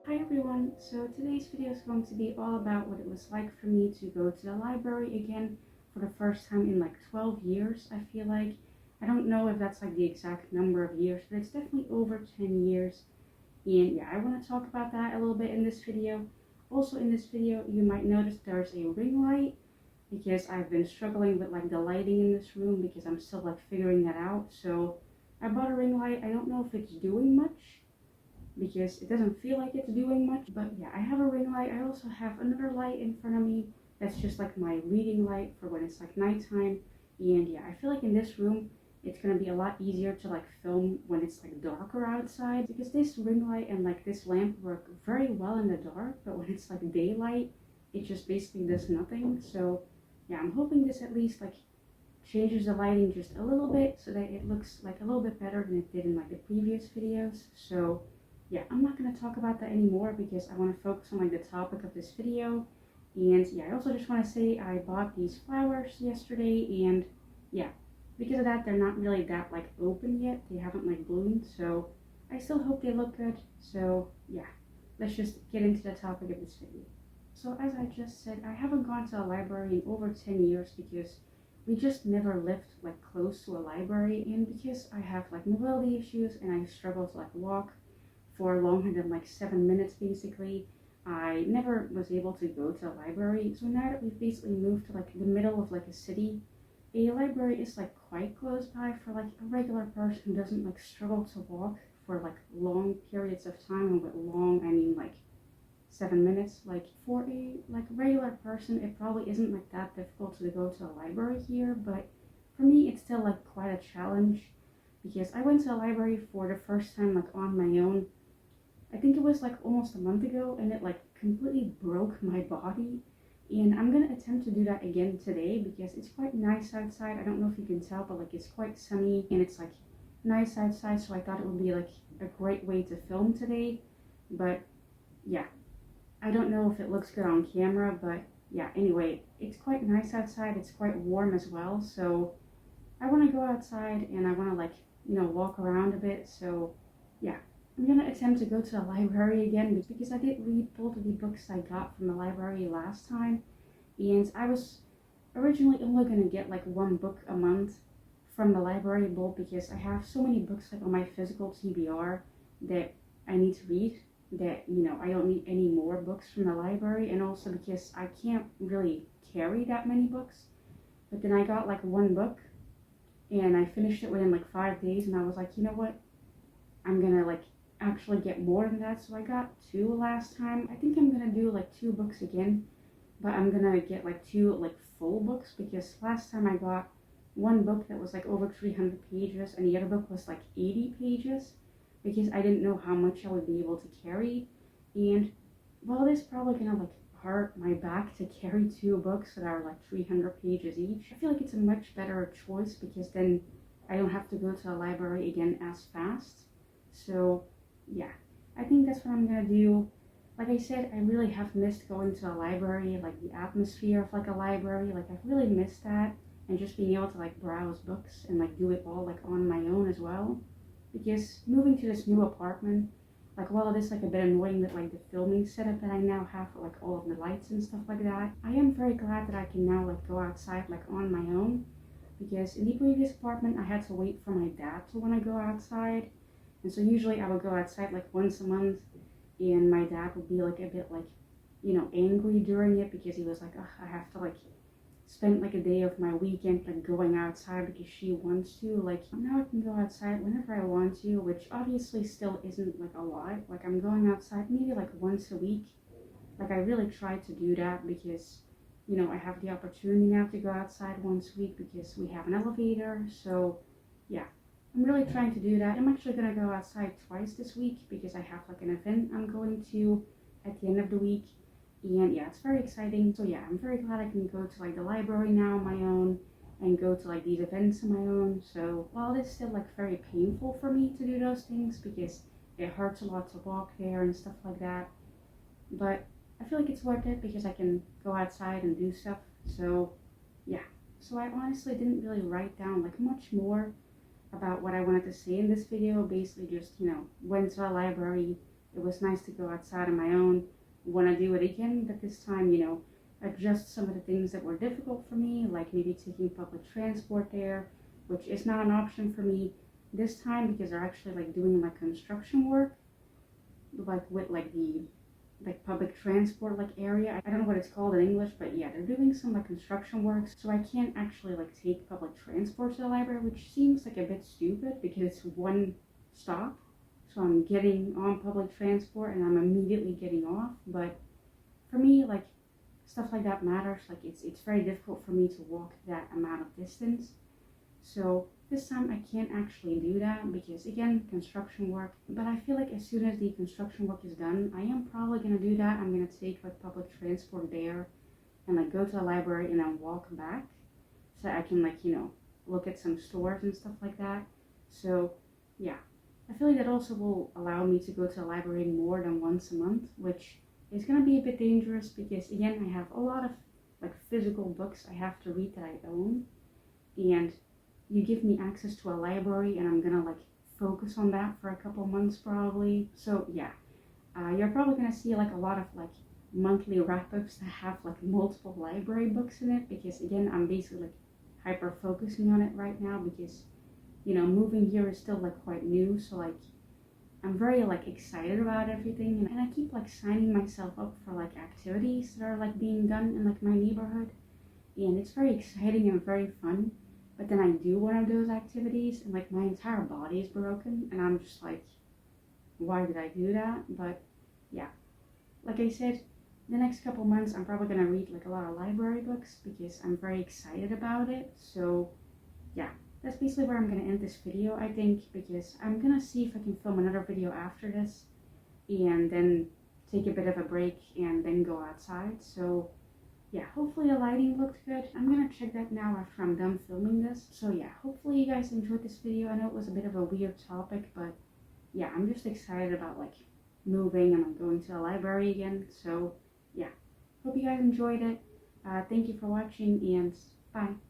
Hi everyone, so today's video is going to be all about what it was like for me to go to the library again for the first time in like 12 years, I feel like. I don't know if that's like the exact number of years, but it's definitely over 10 years. And yeah, I want to talk about that a little bit in this video. Also in this video, you might notice there's a ring light because I've been struggling with like the lighting in this room because I'm still like figuring that out. So I bought a ring light. I don't know if it's doing much because it doesn't feel like it's doing much, but yeah, I have a ring light. I also have another light in front of me that's just like my reading light for when it's like nighttime. And yeah, I feel like in this room it's gonna be a lot easier to like film when it's like darker outside, because this ring light and like this lamp work very well in the dark, but when it's like daylight it just basically does nothing. So yeah, I'm hoping this at least like changes the lighting just a little bit so that it looks like a little bit better than it did in like the previous videos. So yeah, I'm not going to talk about that anymore because I want to focus on like the topic of this video. And yeah, I also just want to say I bought these flowers yesterday, and yeah, because of that they're not really that like open yet. They haven't like bloomed, so I still hope they look good. So yeah, let's just get into the topic of this video. So as I just said, I haven't gone to a library in over 10 years because we just never lived like close to a library, and because I have like mobility issues and I struggle to like walk for longer than like 7 minutes basically, I never was able to go to a library. So now that we've basically moved to like the middle of like a city, a library is like quite close by for like a regular person who doesn't like struggle to walk for like long periods of time. And with long I mean like 7 minutes. Like for a like regular person it probably isn't like that difficult to go to a library here, but for me it's still like quite a challenge because I went to a library for the first time like on my own. I think it was like almost a month ago, and it like completely broke my body. And I'm gonna attempt to do that again today because it's quite nice outside. I don't know if you can tell, but like it's quite sunny and it's like nice outside, so I thought it would be like a great way to film today. But yeah, I don't know if it looks good on camera, but yeah, anyway, it's quite nice outside. It's quite warm as well, so I want to go outside and I want to like, walk around a bit. So yeah, I'm going to attempt to go to the library again because I did read both of the books I got from the library last time, and I was originally only going to get like one book a month from the library bulk because I have so many books like on my physical TBR that I need to read that I don't need any more books from the library, and also because I can't really carry that many books. But then I got like one book and I finished it within like 5 days, and I was like, you know what, I'm gonna like actually get more than that. So I got two last time. I think I'm gonna do like two books again, but I'm gonna get like two like full books because last time I got one book that was like over 300 pages and the other book was like 80 pages because I didn't know how much I would be able to carry. And while this probably gonna like hurt my back to carry two books that are like 300 pages each, I feel like it's a much better choice because then I don't have to go to a library again as fast. So yeah, I think that's what I'm gonna do. Like I said, I really have missed going to a library, like the atmosphere of like a library. Like I've really missed that, and just being able to like browse books and like do it all like on my own as well. Because moving to this new apartment, like while it is like a bit annoying with like the filming setup that I now have for like all of the lights and stuff like that, I am very glad that I can now like go outside like on my own. Because in the previous apartment I had to wait for my dad to want to go outside, and so usually I would go outside like once a month, and my dad would be like a bit like, angry during it because he was like, oh, I have to like spend like a day of my weekend like going outside because she wants to. Like now I can go outside whenever I want to, which obviously still isn't like a lot. Like I'm going outside maybe like once a week. Like I really try to do that because I have the opportunity now to go outside once a week because we have an elevator. So yeah, I'm really trying to do that. I'm actually gonna go outside twice this week because I have like an event I'm going to at the end of the week. And yeah, it's very exciting. So yeah, I'm very glad I can go to like the library now on my own and go to like these events on my own. So while it's still like very painful for me to do those things because it hurts a lot to walk there and stuff like that, but I feel like it's worth it because I can go outside and do stuff. So yeah, so I honestly didn't really write down like much more about what I wanted to say in this video. Basically just, went to a library, it was nice to go outside on my own. Want to do it again, but this time, adjust some of the things that were difficult for me, like maybe taking public transport there, which is not an option for me this time because they're actually like doing like construction work, like with like the like public transport like area. I don't know what it's called in English, but yeah, they're doing some like construction work, so I can't actually like take public transport to the library, which seems like a bit stupid because it's one stop. So I'm getting on public transport and I'm immediately getting off. But for me, like stuff like that matters. Like it's very difficult for me to walk that amount of distance. So this time I can't actually do that because again, construction work. But I feel like as soon as the construction work is done, I am probably gonna do that. I'm gonna take like public transport there and like go to the library and then walk back so I can like, look at some stores and stuff like that. So yeah, I feel like that also will allow me to go to the library more than once a month, which is gonna be a bit dangerous because again, I have a lot of like physical books I have to read that I own, and you give me access to a library and I'm gonna like focus on that for a couple months probably. So yeah, you're probably gonna see like a lot of like monthly wrap-ups that have like multiple library books in it because again, I'm basically like hyper focusing on it right now because moving here is still like quite new. So like I'm very like excited about everything, and I keep like signing myself up for like activities that are like being done in like my neighborhood, and it's very exciting and very fun. But then I do one of those activities and like my entire body is broken and I'm just like, why did I do that? But yeah, like I said, the next couple months I'm probably gonna read like a lot of library books because I'm very excited about it. So yeah, that's basically where I'm gonna end this video, I think, because I'm gonna see if I can film another video after this and then take a bit of a break and then go outside. So yeah, hopefully the lighting looked good. I'm gonna check that now after I'm done filming this. So yeah, hopefully you guys enjoyed this video. I know it was a bit of a weird topic, but yeah, I'm just excited about like moving and like going to the library again. So yeah, hope you guys enjoyed it. Thank you for watching and bye.